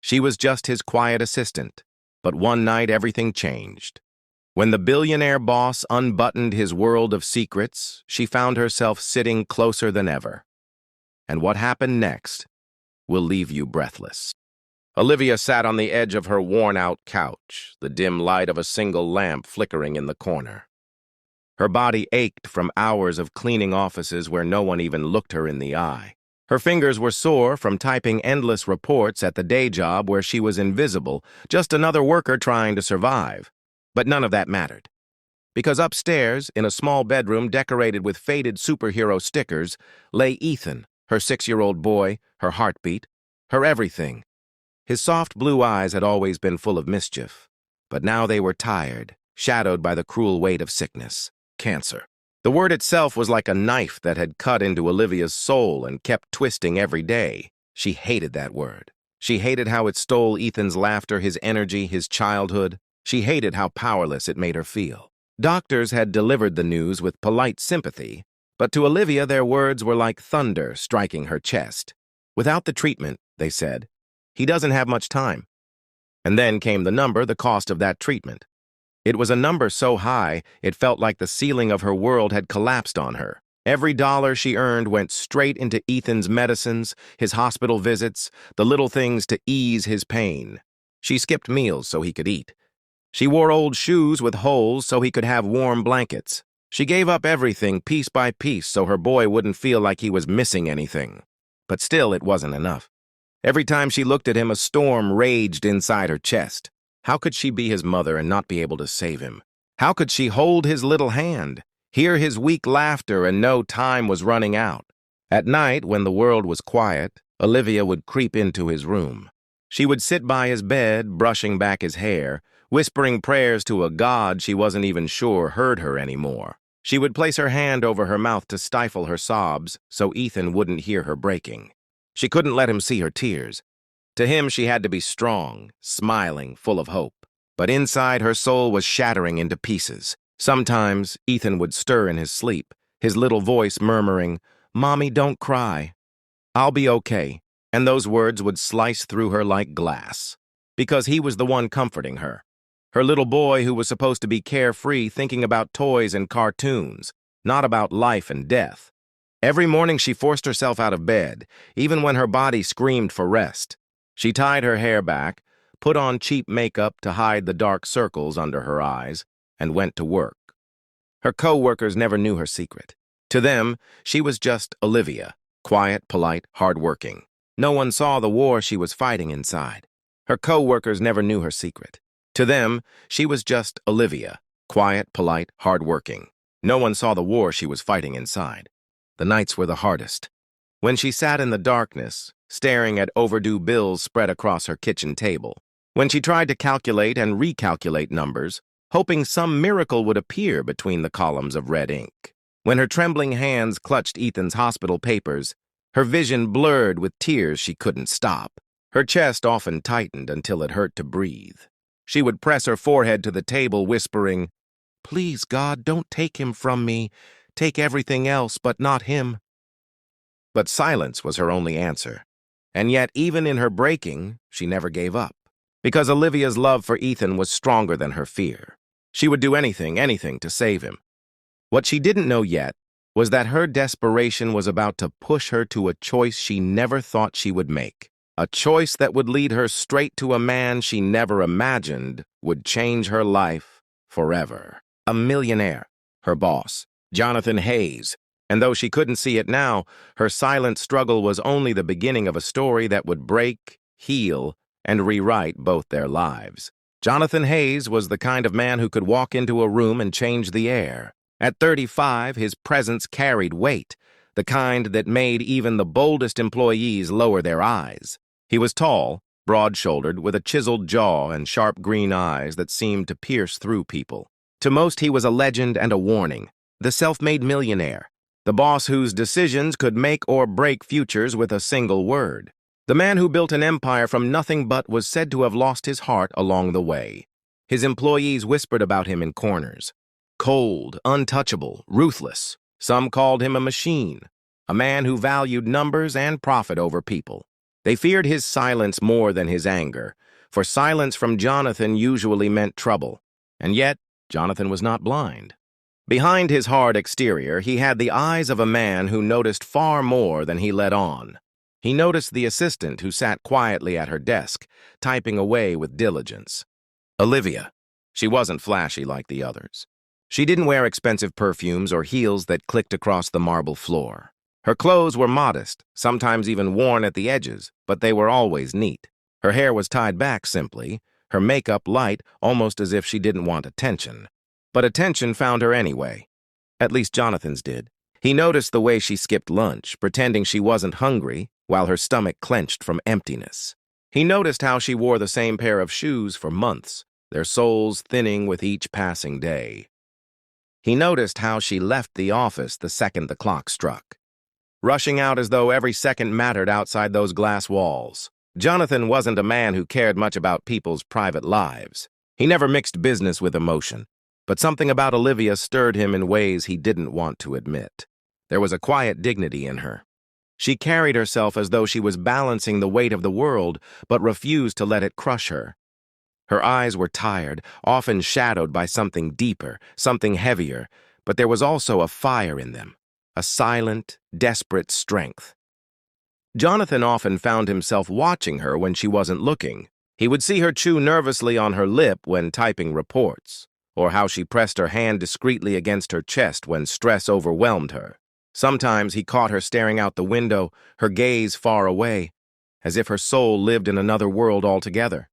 She was just his quiet assistant, but one night everything changed. When the billionaire boss unbuttoned his world of secrets, she found herself sitting closer than ever. And what happened next will leave you breathless. Olivia sat on the edge of her worn-out couch, the dim light of a single lamp flickering in the corner. Her body ached from hours of cleaning offices where no one even looked her in the eye. Her fingers were sore from typing endless reports at the day job where she was invisible, just another worker trying to survive. But none of that mattered. Because upstairs, in a small bedroom decorated with faded superhero stickers, lay Ethan, her 6-year-old boy, her heartbeat, her everything. His soft blue eyes had always been full of mischief, but now they were tired, shadowed by the cruel weight of sickness, cancer. The word itself was like a knife that had cut into Olivia's soul and kept twisting every day. She hated that word. She hated how it stole Ethan's laughter, his energy, his childhood. She hated how powerless it made her feel. Doctors had delivered the news with polite sympathy, but to Olivia their words were like thunder striking her chest. Without the treatment, they said, he doesn't have much time. And then came the number, the cost of that treatment. It was a number so high, it felt like the ceiling of her world had collapsed on her. Every dollar she earned went straight into Ethan's medicines, his hospital visits, the little things to ease his pain. She skipped meals so he could eat. She wore old shoes with holes so he could have warm blankets. She gave up everything piece by piece so her boy wouldn't feel like he was missing anything. But still, it wasn't enough. Every time she looked at him, a storm raged inside her chest. How could she be his mother and not be able to save him? How could she hold his little hand, hear his weak laughter, and know time was running out? At night, when the world was quiet, Olivia would creep into his room. She would sit by his bed, brushing back his hair, whispering prayers to a God she wasn't even sure heard her anymore. She would place her hand over her mouth to stifle her sobs so Ethan wouldn't hear her breaking. She couldn't let him see her tears. To him, she had to be strong, smiling, full of hope. But inside, her soul was shattering into pieces. Sometimes, Ethan would stir in his sleep, his little voice murmuring, "Mommy, don't cry. I'll be okay." And those words would slice through her like glass. Because he was the one comforting her. Her little boy who was supposed to be carefree, thinking about toys and cartoons, not about life and death. Every morning she forced herself out of bed, even when her body screamed for rest. She tied her hair back, put on cheap makeup to hide the dark circles under her eyes, and went to work. Her co-workers never knew her secret. To them, she was just Olivia, quiet, polite, hardworking. No one saw the war she was fighting inside. Her co-workers never knew her secret. To them, she was just Olivia, quiet, polite, hardworking. No one saw the war she was fighting inside. The nights were the hardest. When she sat in the darkness, staring at overdue bills spread across her kitchen table. When she tried to calculate and recalculate numbers, hoping some miracle would appear between the columns of red ink. When her trembling hands clutched Ethan's hospital papers, her vision blurred with tears she couldn't stop. Her chest often tightened until it hurt to breathe. She would press her forehead to the table, whispering, "Please, God, don't take him from me. Take everything else, but not him." But silence was her only answer. And yet, even in her breaking, she never gave up. Because Olivia's love for Ethan was stronger than her fear. She would do anything to save him. What she didn't know yet was that her desperation was about to push her to a choice she never thought she would make. A choice that would lead her straight to a man she never imagined would change her life forever. A millionaire, her boss, Jonathan Hayes. And though she couldn't see it now, her silent struggle was only the beginning of a story that would break, heal, and rewrite both their lives. Jonathan Hayes was the kind of man who could walk into a room and change the air. At 35, his presence carried weight, the kind that made even the boldest employees lower their eyes. He was tall, broad-shouldered, with a chiseled jaw and sharp green eyes that seemed to pierce through people. To most, he was a legend and a warning, the self-made millionaire, the boss whose decisions could make or break futures with a single word. The man who built an empire from nothing but was said to have lost his heart along the way. His employees whispered about him in corners. Cold, untouchable, ruthless. Some called him a machine, a man who valued numbers and profit over people. They feared his silence more than his anger, for silence from Jonathan usually meant trouble. And yet, Jonathan was not blind. Behind his hard exterior, he had the eyes of a man who noticed far more than he let on. He noticed the assistant who sat quietly at her desk, typing away with diligence. Olivia. She wasn't flashy like the others. She didn't wear expensive perfumes or heels that clicked across the marble floor. Her clothes were modest, sometimes even worn at the edges, but they were always neat. Her hair was tied back simply, her makeup light, almost as if she didn't want attention. But attention found her anyway. At least Jonathan's did. He noticed the way she skipped lunch, pretending she wasn't hungry, while her stomach clenched from emptiness. He noticed how she wore the same pair of shoes for months, their soles thinning with each passing day. He noticed how she left the office the second the clock struck, rushing out as though every second mattered outside those glass walls. Jonathan wasn't a man who cared much about people's private lives. He never mixed business with emotion, but something about Olivia stirred him in ways he didn't want to admit. There was a quiet dignity in her. She carried herself as though she was balancing the weight of the world, but refused to let it crush her. Her eyes were tired, often shadowed by something deeper, something heavier, but there was also a fire in them, a silent, desperate strength. Jonathan often found himself watching her when she wasn't looking. He would see her chew nervously on her lip when typing reports, or how she pressed her hand discreetly against her chest when stress overwhelmed her. Sometimes he caught her staring out the window, her gaze far away, as if her soul lived in another world altogether.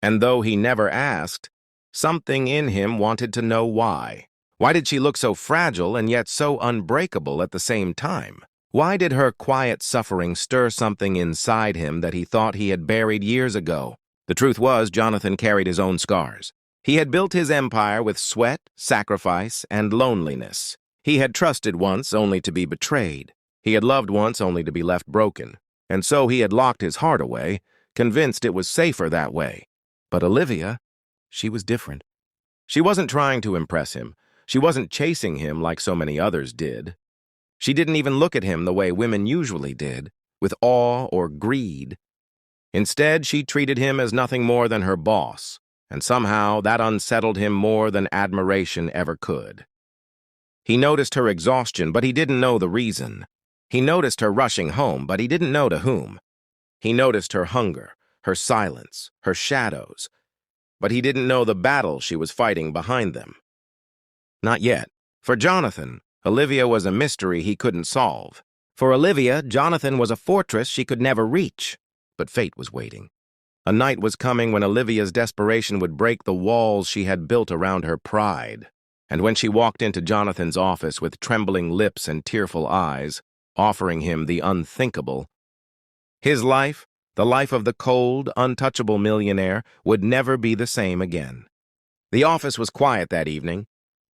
And though he never asked, something in him wanted to know why. Why did she look so fragile and yet so unbreakable at the same time? Why did her quiet suffering stir something inside him that he thought he had buried years ago? The truth was, Jonathan carried his own scars. He had built his empire with sweat, sacrifice, and loneliness. He had trusted once only to be betrayed. He had loved once only to be left broken. And so he had locked his heart away, convinced it was safer that way. But Olivia, she was different. She wasn't trying to impress him. She wasn't chasing him like so many others did. She didn't even look at him the way women usually did, with awe or greed. Instead, she treated him as nothing more than her boss, and somehow that unsettled him more than admiration ever could. He noticed her exhaustion, but he didn't know the reason. He noticed her rushing home, but he didn't know to whom. He noticed her hunger, her silence, her shadows, but he didn't know the battle she was fighting behind them. Not yet. For Jonathan, Olivia was a mystery he couldn't solve. For Olivia, Jonathan was a fortress she could never reach. But fate was waiting. A night was coming when Olivia's desperation would break the walls she had built around her pride. And when she walked into Jonathan's office with trembling lips and tearful eyes, offering him the unthinkable, his life, the life of the cold, untouchable millionaire, would never be the same again. The office was quiet that evening.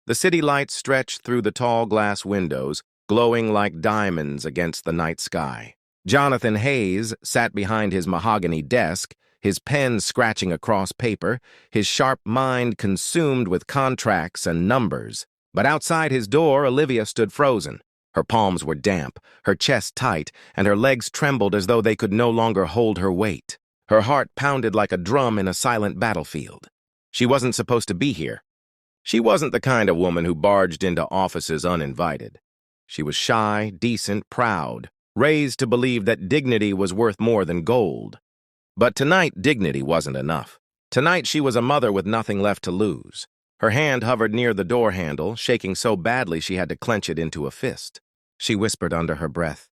The city lights stretched through the tall glass windows, glowing like diamonds against the night sky. Jonathan Hayes sat behind his mahogany desk, his pen scratching across paper, his sharp mind consumed with contracts and numbers. But outside his door, Olivia stood frozen. Her palms were damp, her chest tight, and her legs trembled as though they could no longer hold her weight. Her heart pounded like a drum in a silent battlefield. She wasn't supposed to be here. She wasn't the kind of woman who barged into offices uninvited. She was shy, decent, proud, raised to believe that dignity was worth more than gold. But tonight, dignity wasn't enough. Tonight, she was a mother with nothing left to lose. Her hand hovered near the door handle, shaking so badly she had to clench it into a fist. She whispered under her breath,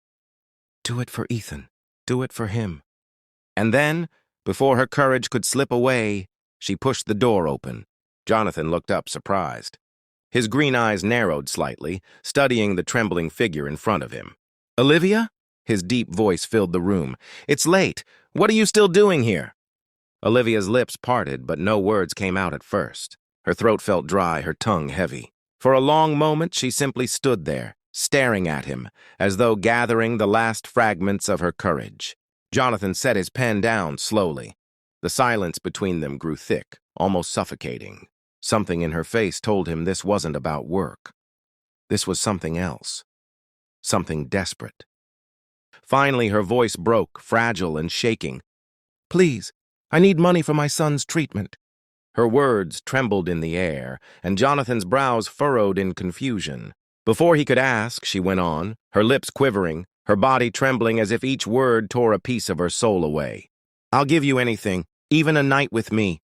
"Do it for Ethan. Do it for him." And then, before her courage could slip away, she pushed the door open. Jonathan looked up, surprised. His green eyes narrowed slightly, studying the trembling figure in front of him. "Olivia?" His deep voice filled the room. "It's late. What are you still doing here?" Olivia's lips parted, but no words came out at first. Her throat felt dry, her tongue heavy. For a long moment, she simply stood there, staring at him, as though gathering the last fragments of her courage. Jonathan set his pen down slowly. The silence between them grew thick, almost suffocating. Something in her face told him this wasn't about work. This was something else. Something desperate. Finally, her voice broke, fragile and shaking. "Please, I need money for my son's treatment." Her words trembled in the air, and Jonathan's brows furrowed in confusion. Before he could ask, she went on, her lips quivering, her body trembling as if each word tore a piece of her soul away. "I'll give you anything, even a night with me."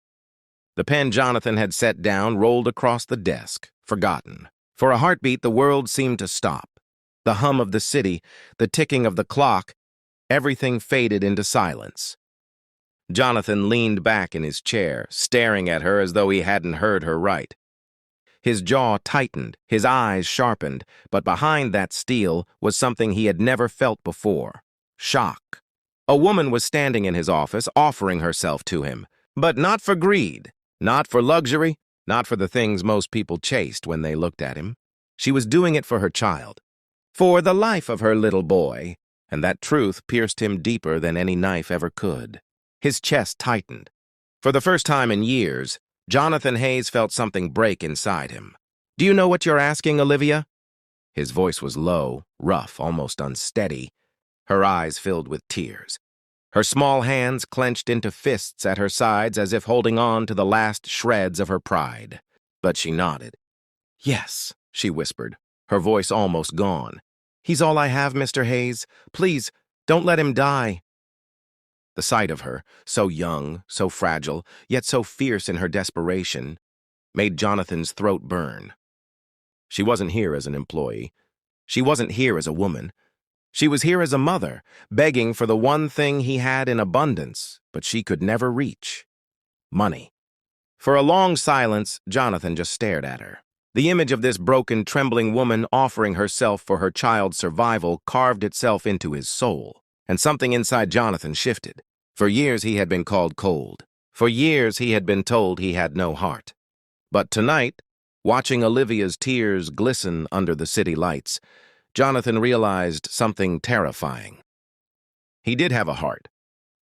The pen Jonathan had set down rolled across the desk, forgotten. For a heartbeat, the world seemed to stop. The hum of the city, the ticking of the clock, everything faded into silence. Jonathan leaned back in his chair, staring at her as though he hadn't heard her right. His jaw tightened, his eyes sharpened, but behind that steel was something he had never felt before: shock. A woman was standing in his office, offering herself to him, but not for greed, not for luxury, not for the things most people chased when they looked at him. She was doing it for her child, for the life of her little boy, and that truth pierced him deeper than any knife ever could. His chest tightened. For the first time in years, Jonathan Hayes felt something break inside him. "Do you know what you're asking, Olivia?" His voice was low, rough, almost unsteady. Her eyes filled with tears. Her small hands clenched into fists at her sides as if holding on to the last shreds of her pride. But she nodded. "Yes," she whispered, her voice almost gone. "He's all I have, Mr. Hayes. Please, don't let him die." The sight of her, so young, so fragile, yet so fierce in her desperation, made Jonathan's throat burn. She wasn't here as an employee. She wasn't here as a woman. She was here as a mother, begging for the one thing he had in abundance, but she could never reach: money. For a long silence, Jonathan just stared at her. The image of this broken, trembling woman offering herself for her child's survival carved itself into his soul, and something inside Jonathan shifted. For years he had been called cold. For years he had been told he had no heart. But tonight, watching Olivia's tears glisten under the city lights, Jonathan realized something terrifying. He did have a heart,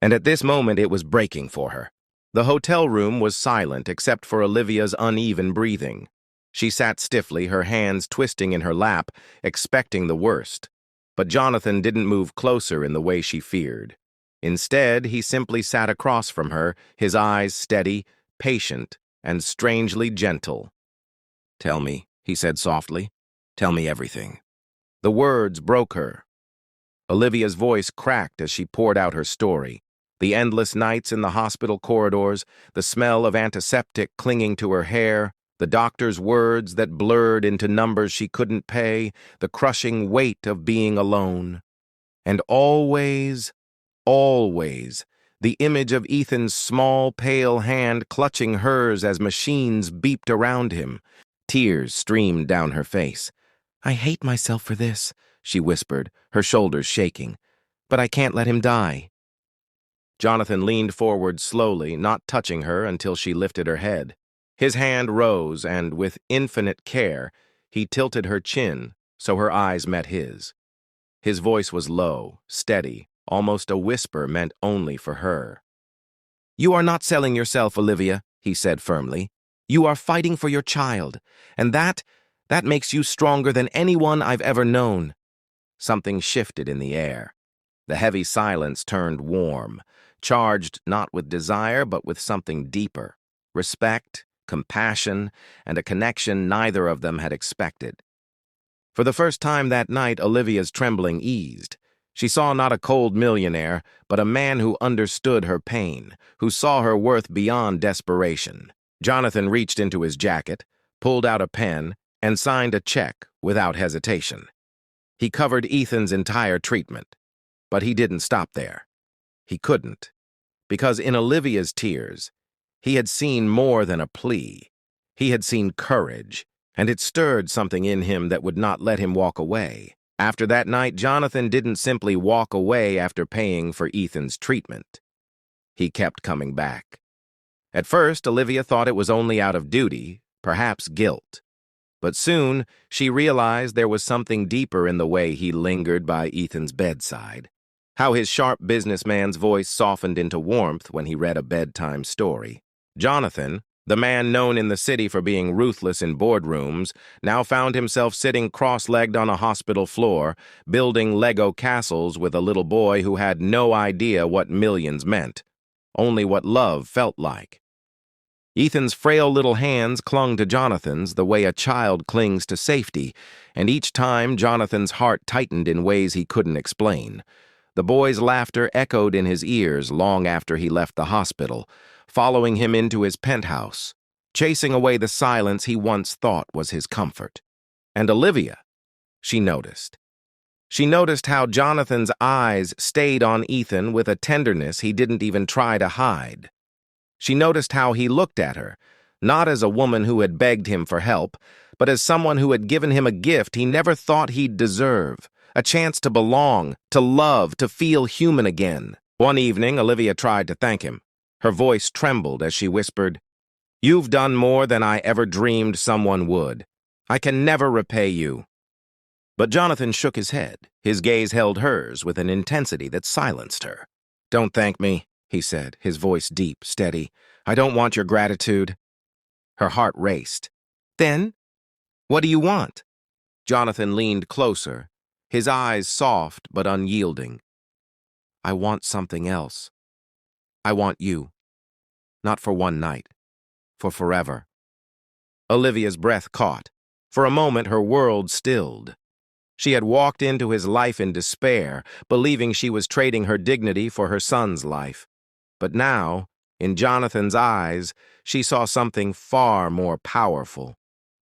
and at this moment it was breaking for her. The hotel room was silent except for Olivia's uneven breathing. She sat stiffly, her hands twisting in her lap, expecting the worst. But Jonathan didn't move closer in the way she feared. Instead, he simply sat across from her, his eyes steady, patient, and strangely gentle. "Tell me," he said softly. "Tell me everything." The words broke her. Olivia's voice cracked as she poured out her story. The endless nights in the hospital corridors, the smell of antiseptic clinging to her hair, the doctor's words that blurred into numbers she couldn't pay, the crushing weight of being alone. And always, the image of Ethan's small, pale hand clutching hers as machines beeped around him. Tears streamed down her face. "I hate myself for this," she whispered, her shoulders shaking. "But I can't let him die." Jonathan leaned forward slowly, not touching her until she lifted her head. His hand rose, and with infinite care, he tilted her chin so her eyes met his. His voice was low, steady, almost a whisper meant only for her. "You are not selling yourself, Olivia," he said firmly. "You are fighting for your child, and that makes you stronger than anyone I've ever known." Something shifted in the air. The heavy silence turned warm, charged not with desire but with something deeper: respect, compassion, and a connection neither of them had expected. For the first time that night, Olivia's trembling eased. She saw not a cold millionaire, but a man who understood her pain, who saw her worth beyond desperation. Jonathan reached into his jacket, pulled out a pen, and signed a check without hesitation. He covered Ethan's entire treatment. But he didn't stop there. He couldn't. Because in Olivia's tears, he had seen more than a plea. He had seen courage, and it stirred something in him that would not let him walk away. After that night, Jonathan didn't simply walk away after paying for Ethan's treatment. He kept coming back. At first, Olivia thought it was only out of duty, perhaps guilt. But soon, she realized there was something deeper in the way he lingered by Ethan's bedside. How his sharp businessman's voice softened into warmth when he read a bedtime story. Jonathan, The man known in the city for being ruthless in boardrooms now found himself sitting cross-legged on a hospital floor, building Lego castles with a little boy who had no idea what millions meant, only what love felt like. Ethan's frail little hands clung to Jonathan's the way a child clings to safety, and each time Jonathan's heart tightened in ways he couldn't explain. The boy's laughter echoed in his ears long after he left the hospital, following him into his penthouse, chasing away the silence he once thought was his comfort. And Olivia, she noticed. She noticed how Jonathan's eyes stayed on Ethan with a tenderness he didn't even try to hide. She noticed how he looked at her, not as a woman who had begged him for help, but as someone who had given him a gift he never thought he'd deserve, a chance to belong, to love, to feel human again. One evening, Olivia tried to thank him. Her voice trembled as she whispered, "You've done more than I ever dreamed someone would. I can never repay you." But Jonathan shook his head. His gaze held hers with an intensity that silenced her. "Don't thank me," he said, his voice deep, steady. "I don't want your gratitude." Her heart raced. "Then, what do you want?" Jonathan leaned closer, his eyes soft but unyielding. "I want something else. I want you. Not for one night, for forever." Olivia's breath caught. For a moment, her world stilled. She had walked into his life in despair, believing she was trading her dignity for her son's life. But now, in Jonathan's eyes, she saw something far more powerful.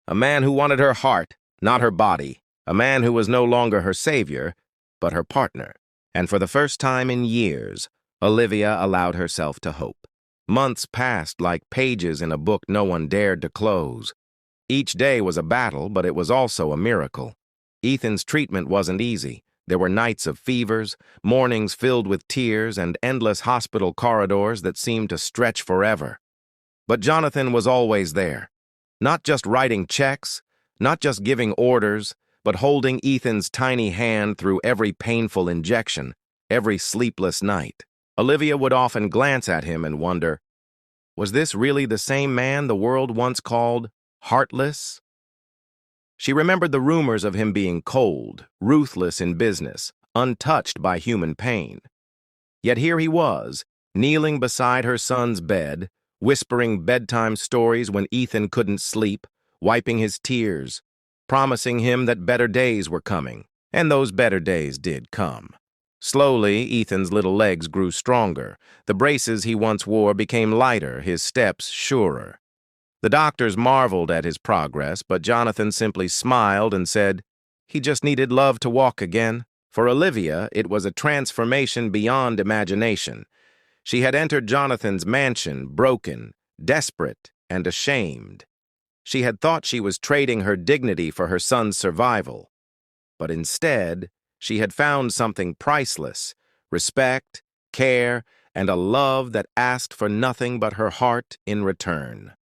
A man who wanted her heart, not her body. A man who was no longer her savior, but her partner. And for the first time in years, Olivia allowed herself to hope. Months passed like pages in a book no one dared to close. Each day was a battle, but it was also a miracle. Ethan's treatment wasn't easy. There were nights of fevers, mornings filled with tears, and endless hospital corridors that seemed to stretch forever. But Jonathan was always there. Not just writing checks, not just giving orders, but holding Ethan's tiny hand through every painful injection, every sleepless night. Olivia would often glance at him and wonder, was this really the same man the world once called heartless? She remembered the rumors of him being cold, ruthless in business, untouched by human pain. Yet here he was, kneeling beside her son's bed, whispering bedtime stories when Ethan couldn't sleep, wiping his tears, promising him that better days were coming, and those better days did come. Slowly, Ethan's little legs grew stronger. The braces he once wore became lighter, his steps surer. The doctors marveled at his progress, but Jonathan simply smiled and said he just needed love to walk again. For Olivia, it was a transformation beyond imagination. She had entered Jonathan's mansion, broken, desperate, and ashamed. She had thought she was trading her dignity for her son's survival. But instead, she had found something priceless: respect, care, and a love that asked for nothing but her heart in return.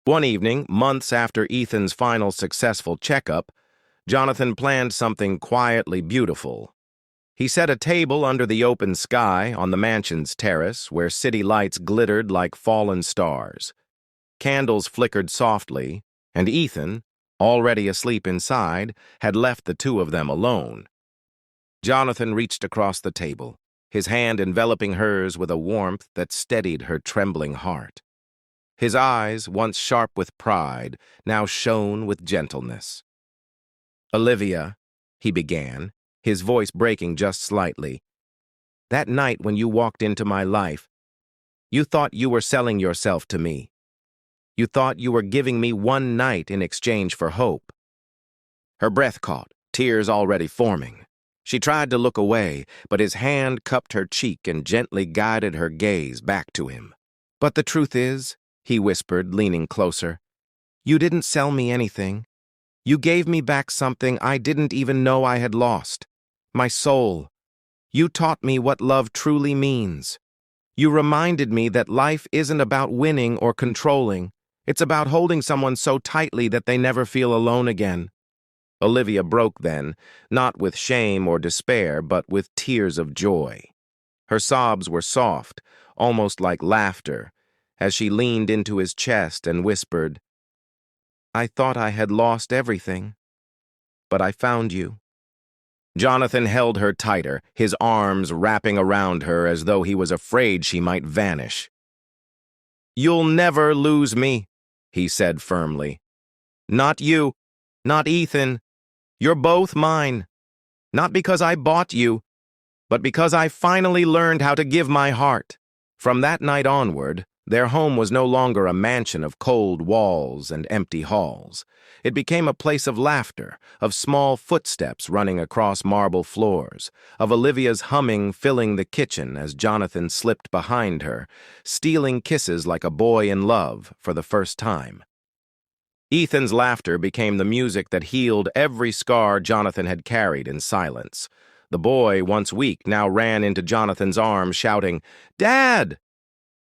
One evening, months after Ethan's final successful checkup, Jonathan planned something quietly beautiful. He set a table under the open sky on the mansion's terrace where city lights glittered like fallen stars. Candles flickered softly, and Ethan, already asleep inside, had left the two of them alone. Jonathan reached across the table, his hand enveloping hers with a warmth that steadied her trembling heart. His eyes, once sharp with pride, now shone with gentleness. "Olivia," he began, his voice breaking just slightly, "that night when you walked into my life, you thought you were selling yourself to me. You thought you were giving me one night in exchange for hope." Her breath caught, tears already forming. She tried to look away, but his hand cupped her cheek and gently guided her gaze back to him. "But the truth is," he whispered, leaning closer, "you didn't sell me anything. You gave me back something I didn't even know I had lost. My soul. You taught me what love truly means. You reminded me that life isn't about winning or controlling. It's about holding someone so tightly that they never feel alone again." Olivia broke then, not with shame or despair, but with tears of joy. Her sobs were soft, almost like laughter, as she leaned into his chest and whispered, "I thought I had lost everything, but I found you." Jonathan held her tighter, his arms wrapping around her as though he was afraid she might vanish. "You'll never lose me," he said firmly. "Not you, not Ethan. You're both mine. Not because I bought you, but because I finally learned how to give my heart." From that night onward, their home was no longer a mansion of cold walls and empty halls. It became a place of laughter, of small footsteps running across marble floors, of Olivia's humming filling the kitchen as Jonathan slipped behind her, stealing kisses like a boy in love for the first time. Ethan's laughter became the music that healed every scar Jonathan had carried in silence. The boy, once weak, now ran into Jonathan's arms, shouting, "Dad!"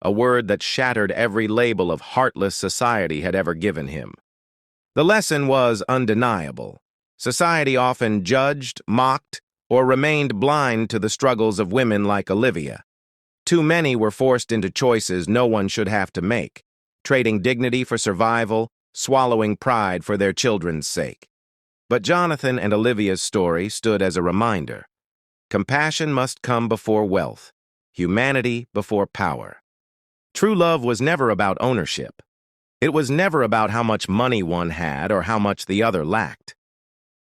a word that shattered every label of heartless society had ever given him. The lesson was undeniable. Society often judged, mocked, or remained blind to the struggles of women like Olivia. Too many were forced into choices no one should have to make, trading dignity for survival, swallowing pride for their children's sake. But Jonathan and Olivia's story stood as a reminder. Compassion must come before wealth, humanity before power. True love was never about ownership. It was never about how much money one had or how much the other lacked.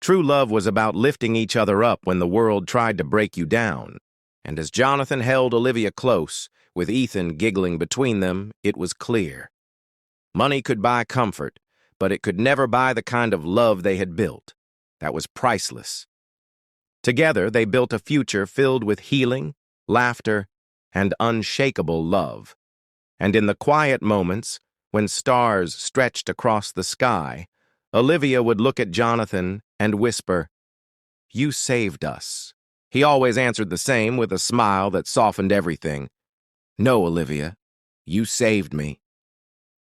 True love was about lifting each other up when the world tried to break you down. And as Jonathan held Olivia close, with Ethan giggling between them, it was clear. Money could buy comfort, but it could never buy the kind of love they had built. That was priceless. Together, they built a future filled with healing, laughter, and unshakable love. And in the quiet moments, when stars stretched across the sky, Olivia would look at Jonathan and whisper, "You saved us." He always answered the same with a smile that softened everything. "No, Olivia, you saved me."